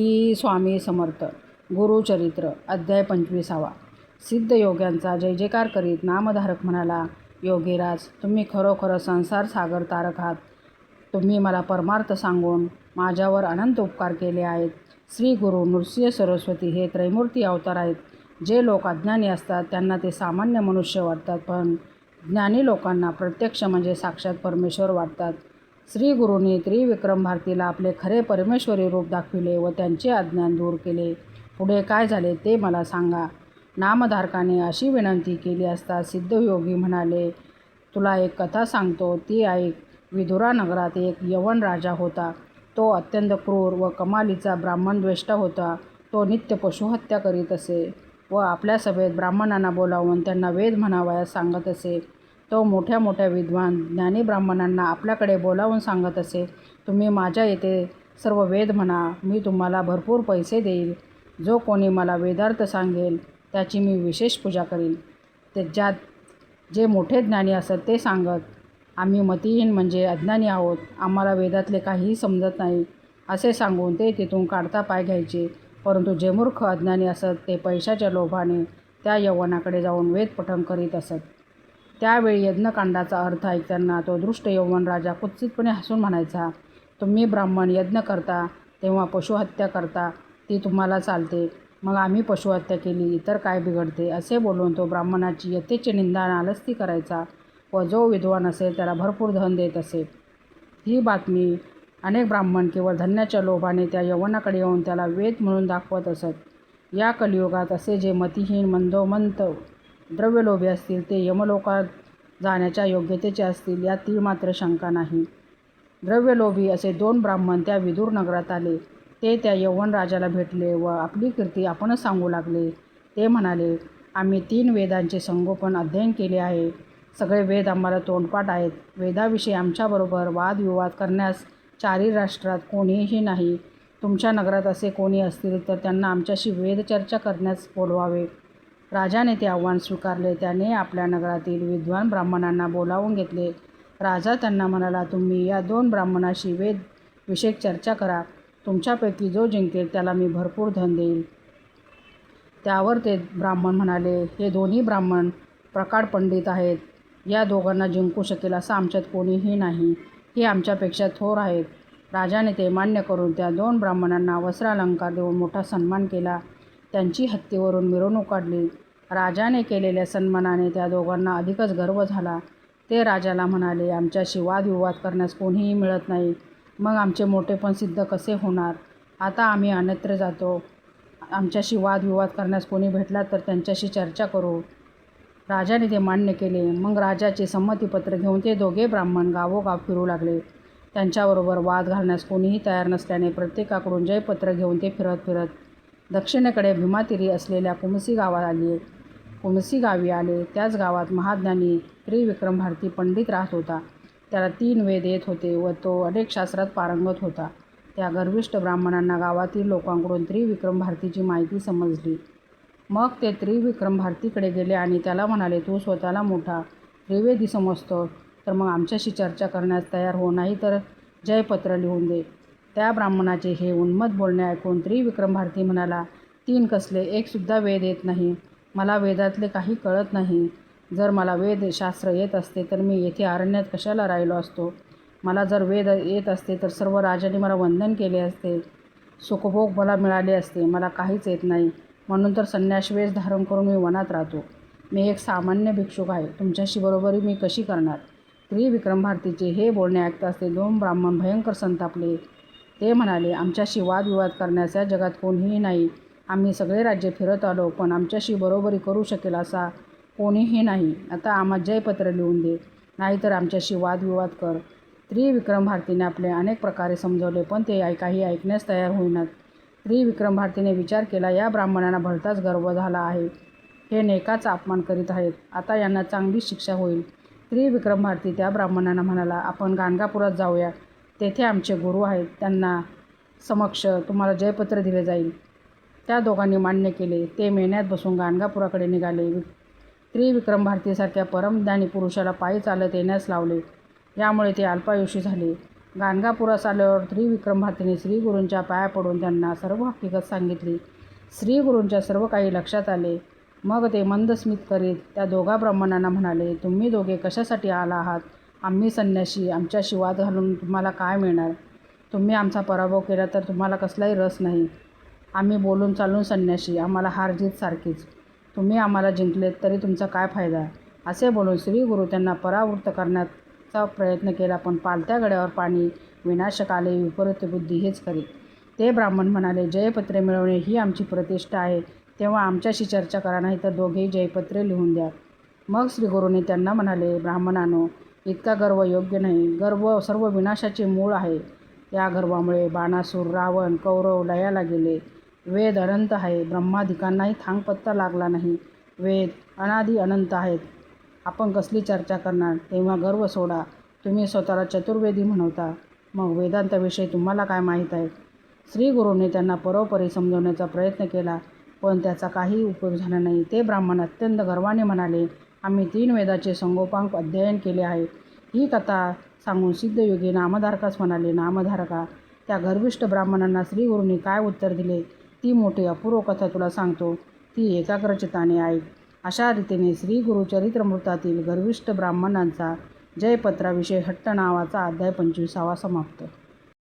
श्री स्वामी समर्थ गुरुचरित्र अध्याय 25. सिद्धयोग्यांचा जय जयकार करीत नामधारक म्हणाला, योगीराज, तुम्ही खरोखर संसार सागर तारक आहात. तुम्ही मला परमार्थ सांगून माझ्यावर अनंत उपकार केले आहेत. श्री गुरु नृसिंह सरस्वती हे त्रैमूर्ती अवतार आहेत. जे लोक अज्ञानी असतात त्यांना ते सामान्य मनुष्य वाटतात, पण ज्ञानी लोकांना प्रत्यक्ष म्हणजे साक्षात परमेश्वर वाटतात. श्री गुरूंनी त्रिविक्रम भारतीला आपले खरे परमेश्वरी रूप दाखविले व त्यांचे अज्ञान दूर केले. पुढे काय झाले ते मला सांगा. नामधारकाने अशी विनंती केली असता सिद्धयोगी म्हणाले, तुला एक कथा सांगतो, ती ऐक. विदुरा नगरात एक यवन राजा होता. तो अत्यंत क्रूर व कमालीचा ब्राह्मणद्वेष्टा होता. तो नित्य पशुहत्या करीत असे व आपल्या सभेत ब्राह्मणांना बोलावून त्यांना वेद म्हणावयास सांगत असे. तो मोठ्या मोठ्या विद्वान ज्ञानी ब्राह्मणांना आपल्याकडे बोलावून सांगत असे, तुम्ही माझ्या येथे सर्व वेद म्हणा, मी तुम्हाला भरपूर पैसे देईल. जो कोणी मला वेदार्थ सांगेल त्याची मी विशेष पूजा करीन. त्याच्यात जे मोठे ज्ञानी असत ते सांगत, आम्ही मतिहीन म्हणजे अज्ञानी आहोत, आम्हाला वेदातले काहीही समजत नाही असे सांगून ते तिथून काढता पाय घ्यायचे. परंतु जे मूर्ख अज्ञानी असत ते पैशाच्या लोभाने त्या यवनाकडे जाऊन वेद पठण करीत असत. त्यावेळी यज्ञकांडाचा अर्थ ऐकताना तो दृष्ट यवन राजा कुत्सितपणे हसून म्हणायचा, तुम्ही ब्राह्मण यज्ञ करता तेव्हा पशुहत्या करता, ती तुम्हाला चालते, मग आम्ही पशुहत्या केली इतर काय बिघडते. असे बोलून तो ब्राह्मणाची यथेच्छ निंदा नालस्ती करायचा व जो विद्वान असेल त्याला भरपूर धन देत असे. ही बातमी अनेक ब्राह्मण केवळ धन्याच्या लोभाने त्या यवनाकडे येऊन त्याला वेद म्हणून दाखवत असत. या कलियुगात असे जे मतिहीन मंदोमंत द्रव्यलोभी असतील ते यमलोकात जाण्याच्या योग्यतेचे असतील यात ती मात्र शंका नाही. द्रव्यलोभी असे 2 ब्राह्मण त्या विदुर नगरात आले. ते त्या यवन राजाला भेटले व आपली कीर्ती आपणच सांगू लागले. ते म्हणाले, आम्ही 3 वेदांचे संगोपन अध्ययन केले आहे. सगळे वेद आम्हाला तोंडपाठ आहेत. वेदाविषयी आमच्याबरोबर वादविवाद करण्यास 4 राष्ट्रात कोणीही नाही. तुमच्या नगरात असे कोणी असतील तर त्यांना आमच्याशी वेदचर्चा करण्यास बोलवावे. राजाने ते आव्हान स्वीकारले. त्याने आपल्या नगरातील विद्वान ब्राह्मणांना बोलावून घेतले. राजा त्यांना म्हणाला, तुम्ही या 2 ब्राह्मणाशी वेद विषयक चर्चा करा. तुमच्यापैकी जो जिंकेल त्याला मी भरपूर धन देईल. त्यावर ते ब्राह्मण म्हणाले, हे दोन्ही ब्राह्मण प्रकाड पंडित आहेत. या दोघांना जिंकू शकेल असा आमच्यात कोणीही नाही. हे आमच्यापेक्षा थोर आहेत. राजाने ते मान्य करून त्या 2 ब्राह्मणांना वस्त्रालंकार देऊन मोठा सन्मान केला. त्यांची हत्तीवरून मिरवणूक काढली. राजाने केलेल्या सन्मानाने त्या दोघांना अधिकच गर्व झाला. ते राजाला म्हणाले, आमच्याशी वादविवाद करण्यास कोणीही मिळत नाही, मग आमचे मोठेपण सिद्ध कसे होणार. आता आम्ही अन्यत्र जातो. आमच्याशी वादविवाद करण्यास कोणी भेटला तर त्यांच्याशी चर्चा करू. राजाने ते मान्य केले. मग राजाचे संमतीपत्र घेऊन ते दोघे ब्राह्मण गावोगाव फिरू लागले. त्यांच्याबरोबर वाद घालण्यास कोणीही तयार नसल्याने प्रत्येकाकडून जयपत्र घेऊन ते फिरत फिरत दक्षिणेकडे भीमातीरी असलेल्या कुमसी गावी आले. त्याच गावात महाज्ञानी त्रिविक्रम भारती पंडित राहत होता. त्याला 3 वेद येत होते व तो अनेक शास्त्रात पारंगत होता. त्या गर्विष्ठ ब्राह्मणांना गावातील लोकांकडून त्रिविक्रम भारतीची माहिती समजली. मग ते त्रिविक्रम भारतीकडे गेले आणि त्याला म्हणाले, तू स्वतःला मोठा त्रिवेदी समजतो तर मग आमच्याशी चर्चा करण्यास तयार हो, नाही तर जयपत्र लिहून दे. त्या ब्राह्मणाचे हे उन्मत्त बोलणे ऐकून त्रिविक्रम भारती म्हणाला, 3 कसले, 1 सुद्धा वेद येत नाही. मला वेदातले काही कळत नाही. जर मला वेदशास्त्र येत असते तर मी येथे अरण्यात कशाला राहिलो असतो. मला जर वेद येत असते तर सर्व राजांनी मला वंदन केले असते, सुखभोग मला मिळाले असते. मला काहीच येत नाही, म्हणून तर संन्यासवेश धारण करून मी वनात राहतो. मी एक सामान्य भिक्षुक आहे. तुमच्याशी बरोबरी मी कशी करणार. त्रिविक्रम भारतीचे हे बोलणे ऐकताच ते 2 ब्राह्मण भयंकर संतापले. ते म्हणाले, आमच्याशी वादविवाद करण्यास या जगात कोणीही नाही. आम्ही सगळे राज्य फिरत आलो, पण आमच्याशी बरोबरी करू शकेल असा कोणीही नाही. आता आम्हाला जयपत्र लिहून दे, नाहीतर आमच्याशी वादविवाद कर. त्रिविक्रम भारतीने आपले अनेक प्रकारे समजवले, पण ते काही ऐकण्यास तयार होईनात. त्रिविक्रम भारतीने विचार केला, या ब्राह्मणांना भलताच गर्व झाला आहे. हे नेकाचा अपमान करीत आहेत. आता यांना चांगलीच शिक्षा होईल. त्रिविक्रम भारती त्या ब्राह्मणांना म्हणाला, आपण गाणगापुरात जाऊया. तेथे आमचे गुरु आहेत. त्यांना समक्ष तुम्हाला जयपत्र दिले जाईल. त्या दोघांनी मान्य केले. ते मेण्यात बसून गाणगापुराकडे निघाले. त्रिविक्रम भारतीसारख्या परमज्ञानी पुरुषाला पायी चालत येण्यास लावले. यामुळे ते अल्पायुषी झाले. गाणगापुरास आल्यावर त्रिविक्रम भातीने श्रीगुरूंच्या पाया पडून त्यांना सर्व हकीकत सांगितली. श्रीगुरूंच्या सर्व काही लक्षात आले. मग ते मंदस्मित करीत त्या दोघा ब्राह्मणांना म्हणाले, तुम्ही दोघे कशासाठी आला आहात? आम्ही संन्यासी, आमच्याशी वाद घालून तुम्हाला काय मिळणार? तुम्ही आमचा पराभव केला तर तुम्हाला कसलाही रस नाही. आम्ही बोलून चालून संन्यासी, आम्हाला हारजीत सारखीच. तुम्ही आम्हाला जिंकलेत तरी तुमचा काय फायदा? असे बोलून श्रीगुरू त्यांना परावृत्त करण्याचा प्रयत्न केला, पण पालत्या गड्यावर पाणी, विनाशक आले विपरीत बुद्धी हेच करीत. ते ब्राह्मण म्हणाले, जयपत्रे मिळवणे ही आमची प्रतिष्ठा आहे, तेव्हा आमच्याशी चर्चा करा, नाही तर दोघेही जयपत्रे लिहून द्या. मग श्रीगुरूंनी त्यांना म्हणाले, ब्राह्मणांनो, इतका गर्व योग्य नाही. गर्व सर्व विनाशाचे मूळ आहे. या गर्वामुळे बाणासूर, रावण, कौरव लयाला गेले. वेद अनंत आहे, ब्रह्मादिकांनाही थांगपत्ता लागला नाही. वेद अनादी अनंत आहेत. आपण कसली चर्चा करणार? तेव्हा गर्व सोडा. तुम्ही स्वतःला चतुर्वेदी म्हणवता, मग वेदांताविषयी तुम्हाला काय माहीत आहे? श्रीगुरूंनी त्यांना परोपरी समजवण्याचा प्रयत्न केला, पण त्याचा काही उपयोग झाला नाही. ते ब्राह्मण अत्यंत गर्वाने म्हणाले, आम्ही 3 वेदाचे संगोपांग अध्ययन केले आहे. ही कथा सांगून सिद्धयोगी नामधारकास म्हणाले, नामधारका, त्या गर्विष्ठ ब्राह्मणांना श्रीगुरूंनी काय उत्तर दिले ती मोठी अपूर्व कथा तुला सांगतो, ती एकाग्रचित्ताने ऐक. अशा रीतीने श्रीगुरू चरित्रमृतातील गर्विष्ठ ब्राह्मणांचा जयपत्राविषयी हट्ट नावाचा अध्याय 25 समाप्त.